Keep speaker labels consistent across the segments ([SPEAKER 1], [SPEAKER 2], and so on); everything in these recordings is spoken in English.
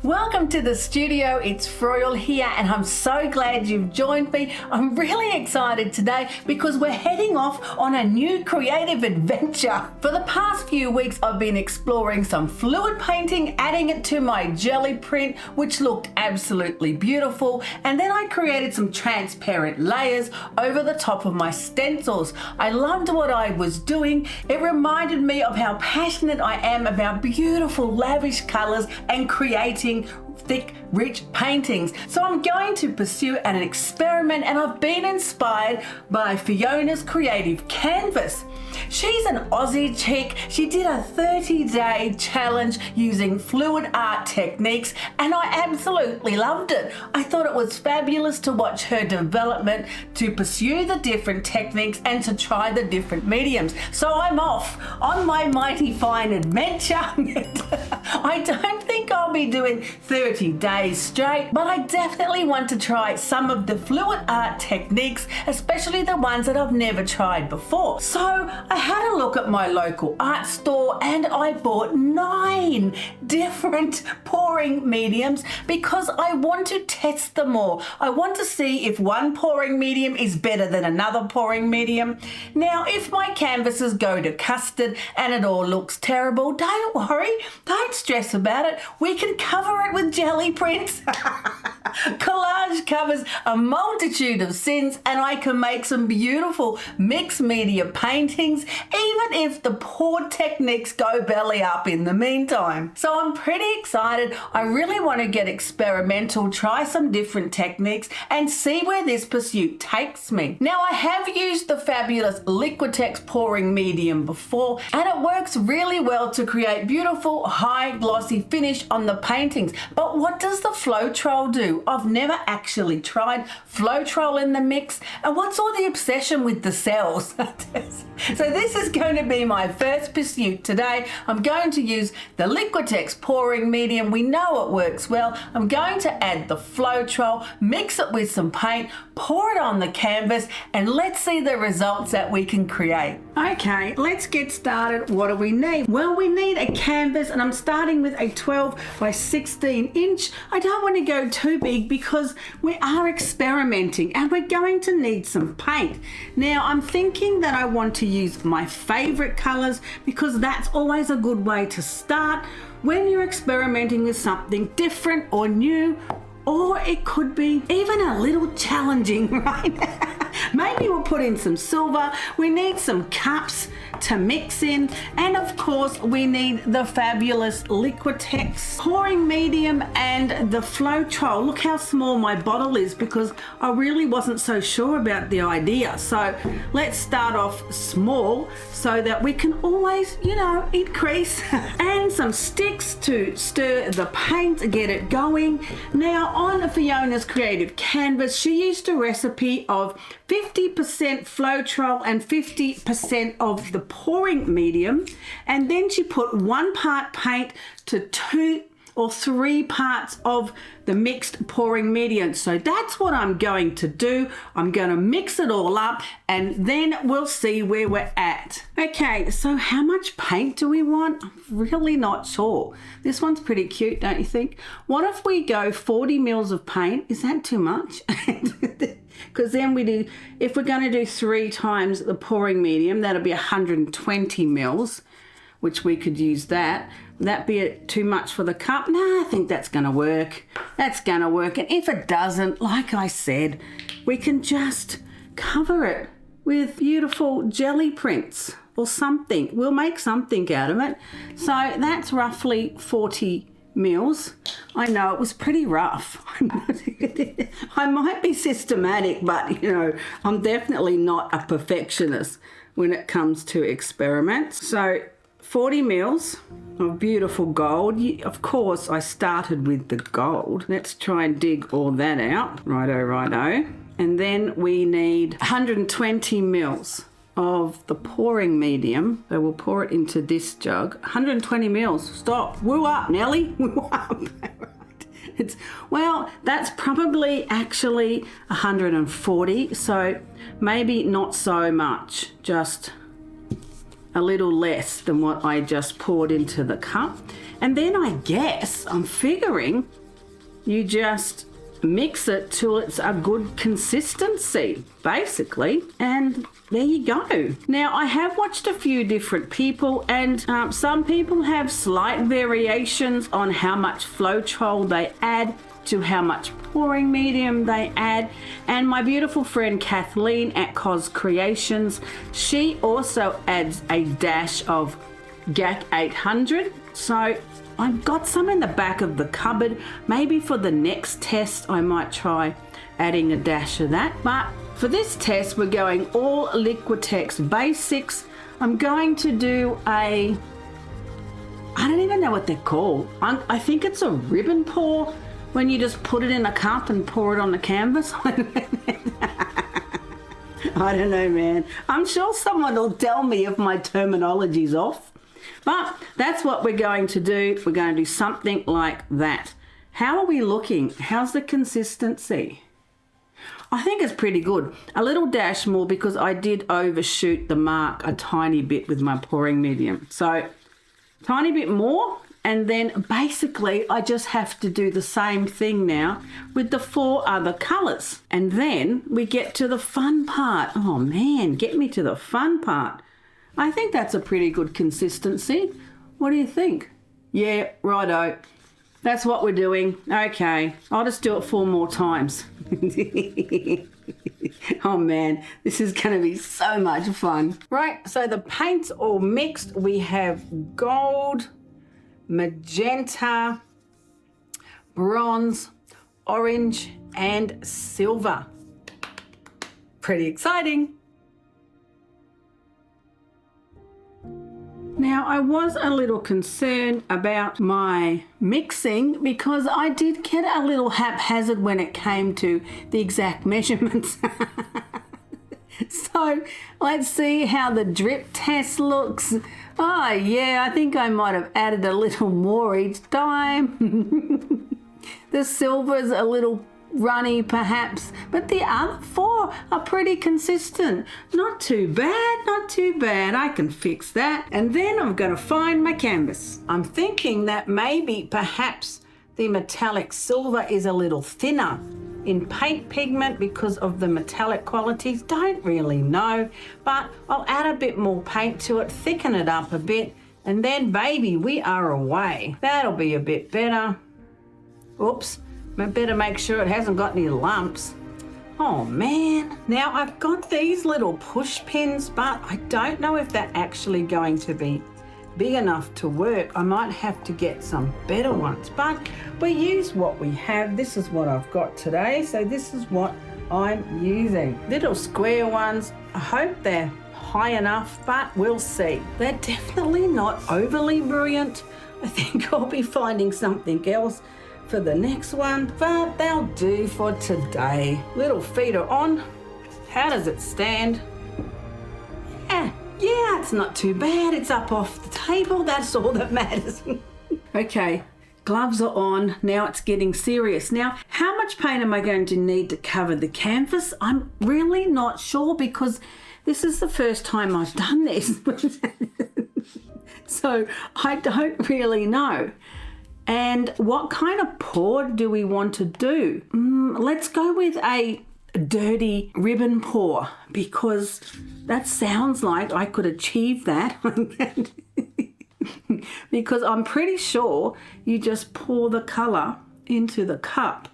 [SPEAKER 1] Welcome to the studio. It's Froyle here and I'm so glad you've joined me. I'm really excited today because we're heading off on a new creative adventure. For the past few weeks I've been exploring some fluid painting, adding it to my jelly print which looked absolutely beautiful, and then I created some transparent layers over the top of my stencils. I loved what I was doing. It reminded me of how passionate I am about beautiful lavish colors and creating thick, rich paintings. So I'm going to pursue an experiment, and I've been inspired by Fiona's creative canvas. She's an Aussie chick. She did a 30-day challenge using fluid art techniques and I absolutely loved it. I thought it was fabulous to watch her development, to pursue the different techniques and to try the different mediums. So I'm off on my mighty fine adventure. I don't think I'll be doing 30 days straight, but I definitely want to try some of the fluid art techniques, especially the ones that I've never tried before. So I had a look at my local art store and I bought 9 different pouring mediums because I want to test them all. I want to see if one pouring medium is better than another pouring medium. Now, if my canvases go to custard and it all looks terrible, don't worry, don't stress about it. We can cover it with jelly prints. Collage covers a multitude of sins and I can make some beautiful mixed media paintings even if the poured techniques go belly up in the meantime. So I'm pretty excited. I really want to get experimental, try some different techniques and see where this pursuit takes me. Now, I have used the fabulous Liquitex pouring medium before and it works really well to create beautiful high glossy finish on the paintings. But what does the Floetrol do? I've never actually tried Floetrol in the mix, and what's all the obsession with the cells? So this is going to be my first pursuit today. I'm going to use the Liquitex pouring medium. We know it works well. I'm going to add the Floetrol, mix it with some paint, pour it on the canvas, and let's see the results that we can create. Okay, let's get started. What do we need? Well, we need a canvas, and I'm starting with a 12 by 16 inch. I don't want to go too big because we are experimenting and we're going to need some paint. Now, I'm thinking that I want to use my favorite colors because that's always a good way to start when you're experimenting with something different or new, or it could be even a little challenging, right? Maybe we'll put in some silver. We need some cups to mix in, and of course we need the fabulous Liquitex pouring medium and the Floetrol. Look how small my bottle is because I really wasn't so sure about the idea. So let's start off small so that we can always, increase. And some sticks to stir the paint, get it going. Now, on Fiona's creative canvas, she used a recipe of 50% Floetrol and 50% of the pouring medium, and then she put 1 part paint to 2 or 3 parts of the mixed pouring medium. So that's what I'm going to do. I'm going to mix it all up and then we'll see where we're at. Okay, so how much paint do we want? I'm really not sure. This one's pretty cute, don't you think? What if we go 40 mils of paint? Is that too much? Because then if we're going to do 3 times the pouring medium, that'll be 120 mils, which we could use that. Would that be too much for the cup? No, I think that's going to work. That's going to work. And if it doesn't, like I said, we can just cover it with beautiful jelly prints or something. We'll make something out of it. So that's roughly 40 mils. I know it was pretty rough. I might be systematic, but I'm definitely not a perfectionist when it comes to experiments. So 40 mils of beautiful gold. Of course, I started with the gold. Let's try and dig all that out. Righto. And then we need 120 mils of the pouring medium. So we'll pour it into this jug. 120 mils. Stop. Woo up, Nelly. Woo up. Well, that's probably actually 140. So maybe not so much. Just a little less than what I just poured into the cup. And then I guess, I'm figuring, you just mix it till it's a good consistency, basically, and there you go. Now, I have watched a few different people, and some people have slight variations on how much Floetrol they add to how much pouring medium they add. And my beautiful friend Kathleen at Cos Creations, she also adds a dash of GAC 800. So I've got some in the back of the cupboard. Maybe for the next test I might try adding a dash of that. But for this test we're going all Liquitex basics. I'm going to do I don't even know what they're called. I think it's a ribbon pour, when you just put it in a cup and pour it on the canvas. I don't know, man. I'm sure someone will tell me if my terminology's off. But that's what we're going to do. We're going to do something like that. How are we looking? How's the consistency? I think it's pretty good. A little dash more because I did overshoot the mark a tiny bit with my pouring medium. So, tiny bit more. And then basically I just have to do the same thing now with the 4 other colours. And then we get to the fun part. Oh man, get me to the fun part. I think that's a pretty good consistency. What do you think? Yeah, righto. That's what we're doing. Okay, I'll just do it 4 more times. Oh man, this is going to be so much fun. Right, so the paint's all mixed. We have gold, magenta, bronze, orange, and silver. Pretty exciting. Now, I was a little concerned about my mixing because I did get a little haphazard when it came to the exact measurements. So let's see how the drip test looks. Oh yeah, I think I might have added a little more each time. The silver's a little runny perhaps, but the other 4 are pretty consistent. Not too bad, not too bad. I can fix that. And then I'm going to find my canvas. I'm thinking that maybe perhaps the metallic silver is a little thinner in paint pigment because of the metallic qualities. Don't really know, but I'll add a bit more paint to it, thicken it up a bit, and then baby, we are away. That'll be a bit better. Oops, I better make sure it hasn't got any lumps. Oh man, now I've got these little push pins, but I don't know if they're actually going to be big enough to work. I might have to get some better ones, but we use what we have. This is what I've got today, so this is what I'm using. Little square ones. I hope they're high enough, but we'll see. They're definitely not overly brilliant. I think I'll be finding something else for the next one, but they'll do for today. Little feet are on. How does it stand? Yeah, it's not too bad. It's up off the table. That's all that matters. Okay, gloves are on. Now it's getting serious. Now, how much paint am I going to need to cover the canvas? I'm really not sure because this is the first time I've done this. So I don't really know. And what kind of pour do we want to do? Let's go with a dirty ribbon pour because that sounds like I could achieve that. Because I'm pretty sure you just pour the colour into the cup,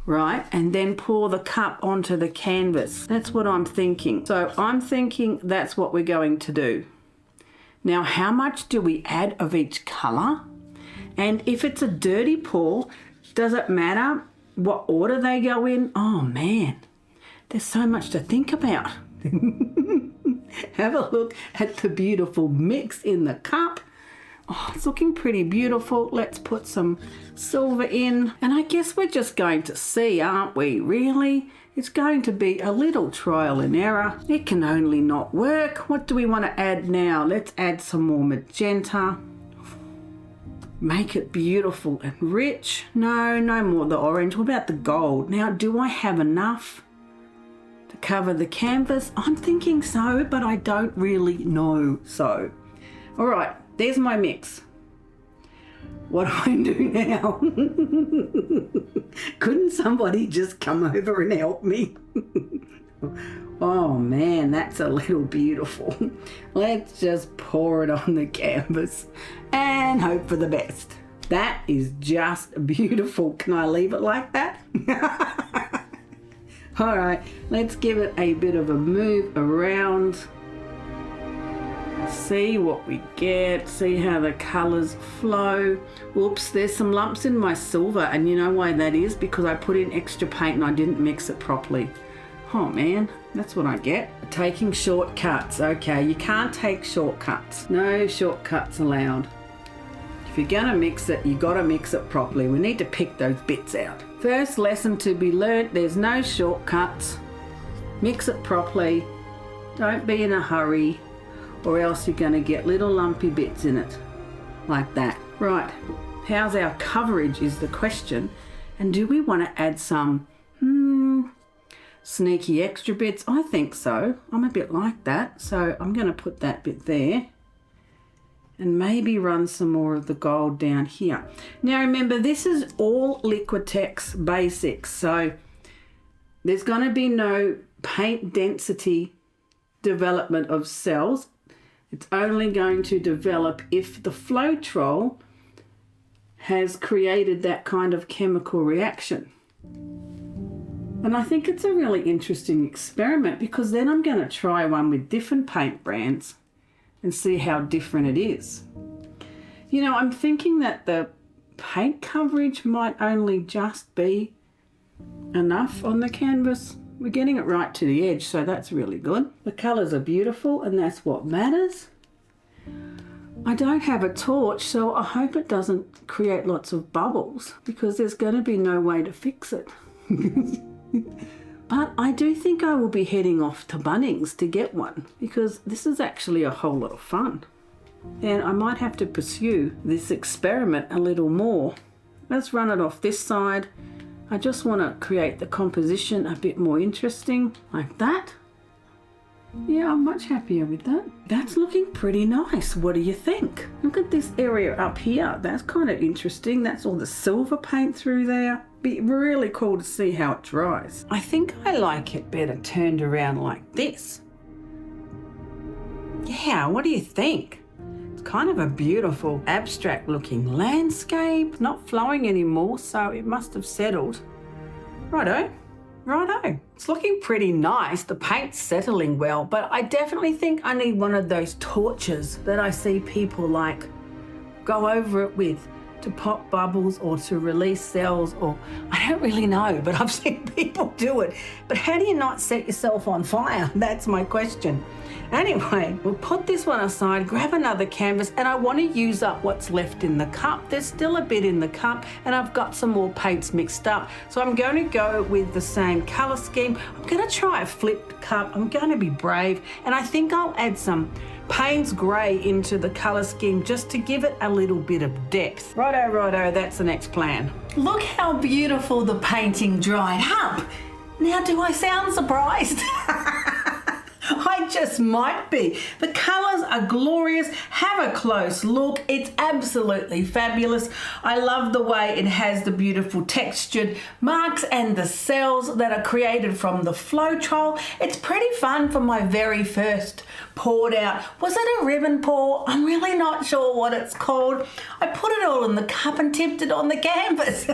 [SPEAKER 1] right? And then pour the cup onto the canvas. That's what I'm thinking. So I'm thinking that's what we're going to do. Now, how much do we add of each colour? And if it's a dirty pour, does it matter what order they go in? Oh man, there's so much to think about. Have a look at the beautiful mix in the cup. Oh, it's looking pretty beautiful. Let's put some silver in. And I guess we're just going to see, aren't we? Really? It's going to be a little trial and error. It can only not work. What do we want to add now? Let's add some more magenta. Make it beautiful and rich. No more the orange. What about the gold? Now, do I have enough to cover the canvas? I'm thinking so, but I don't really know so. All right, there's my mix. What do I do now? Couldn't somebody just come over and help me? Oh man, that's a little beautiful. Let's just pour it on the canvas and hope for the best. That is just beautiful. Can I leave it like that? All right, let's give it a bit of a move around. See what we get, see how the colors flow. Whoops, there's some lumps in my silver, and you know why that is? Because I put in extra paint and I didn't mix it properly. Oh man, that's what I get. Taking shortcuts. Okay, you can't take shortcuts. No shortcuts allowed. If you're gonna mix it, you gotta mix it properly. We need to pick those bits out. First lesson to be learnt, there's no shortcuts. Mix it properly. Don't be in a hurry, or else you're gonna get little lumpy bits in it. Like that. Right, how's our coverage is the question. And do we wanna add some, sneaky extra bits? I think so. I'm a bit like that. So I'm going to put that bit there and maybe run some more of the gold down here. Now remember, this is all Liquitex basics. So there's going to be no paint density development of cells. It's only going to develop if the Floetrol has created that kind of chemical reaction. And I think it's a really interesting experiment, because then I'm going to try one with different paint brands and see how different it is. You know, I'm thinking that the paint coverage might only just be enough on the canvas. We're getting it right to the edge, so that's really good. The colours are beautiful, and that's what matters. I don't have a torch, so I hope it doesn't create lots of bubbles, because there's going to be no way to fix it. But I do think I will be heading off to Bunnings to get one, because this is actually a whole lot of fun. And I might have to pursue this experiment a little more. Let's run it off this side. I just want to create the composition a bit more interesting, like that. Yeah, I'm much happier with that. That's looking pretty nice. What do you think? Look at this area up here. That's kind of interesting. That's all the silver paint through there. Be really cool to see how it dries. I think I like it better turned around like this. Yeah, what do you think? It's kind of a beautiful abstract looking landscape. Not flowing anymore, so it must have settled. Righto. Righto. It's looking pretty nice. The paint's settling well, but I definitely think I need one of those torches that I see people like go over it with to pop bubbles or to release cells, or I don't really know, but I've seen people do it. But how do you not set yourself on fire? That's my question. Anyway, we'll put this one aside, grab another canvas, and I want to use up what's left in the cup. There's still a bit in the cup, and I've got some more paints mixed up. So I'm going to go with the same color scheme. I'm going to try a flipped cup. I'm going to be brave, and I think I'll add some Payne's Grey into the colour scheme just to give it a little bit of depth. Righto, righto, that's the next plan. Look how beautiful the painting dried up. Now, do I sound surprised? I just might be. The colours are glorious. Have a close look. It's absolutely fabulous. I love the way it has the beautiful textured marks and the cells that are created from the Floetrol. It's pretty fun for my very first poured out. Was it a ribbon pour? I'm really not sure what it's called. I put it all in the cup and tipped it on the canvas.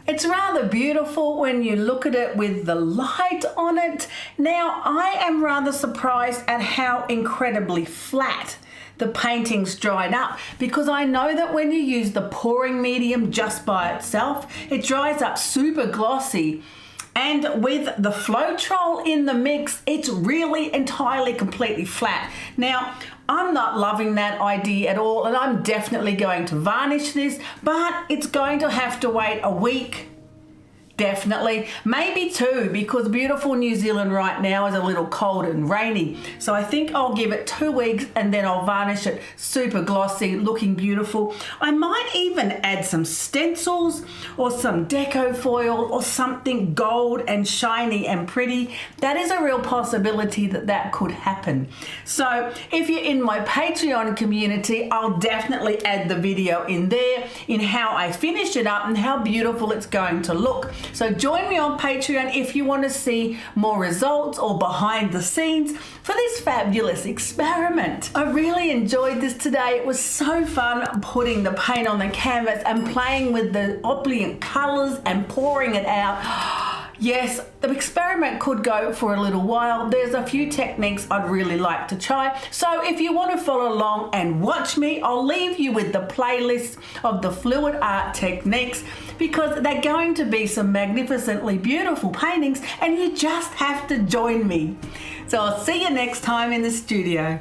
[SPEAKER 1] It's rather beautiful when you look at it with the light on it. Now, I am rather surprised at how incredibly flat the painting's dried up, because I know that when you use the pouring medium just by itself, it dries up super glossy. And with the Floetrol in the mix, it's really entirely completely flat. Now, I'm not loving that idea at all, and I'm definitely going to varnish this, but it's going to have to wait a week Definitely, maybe 2, because beautiful New Zealand right now is a little cold and rainy. So I think I'll give it 2 weeks and then I'll varnish it super glossy, looking beautiful. I might even add some stencils or some deco foil or something gold and shiny and pretty. That is a real possibility that could happen. So if you're in my Patreon community, I'll definitely add the video in there in how I finish it up and how beautiful it's going to look. So join me on Patreon if you want to see more results or behind the scenes for this fabulous experiment. I really enjoyed this today. It was so fun putting the paint on the canvas and playing with the opulent colors and pouring it out. Yes, the experiment could go for a little while. There's a few techniques I'd really like to try. So if you want to follow along and watch me, I'll leave you with the playlist of the fluid art techniques, because they're going to be some magnificently beautiful paintings and you just have to join me. So I'll see you next time in the studio.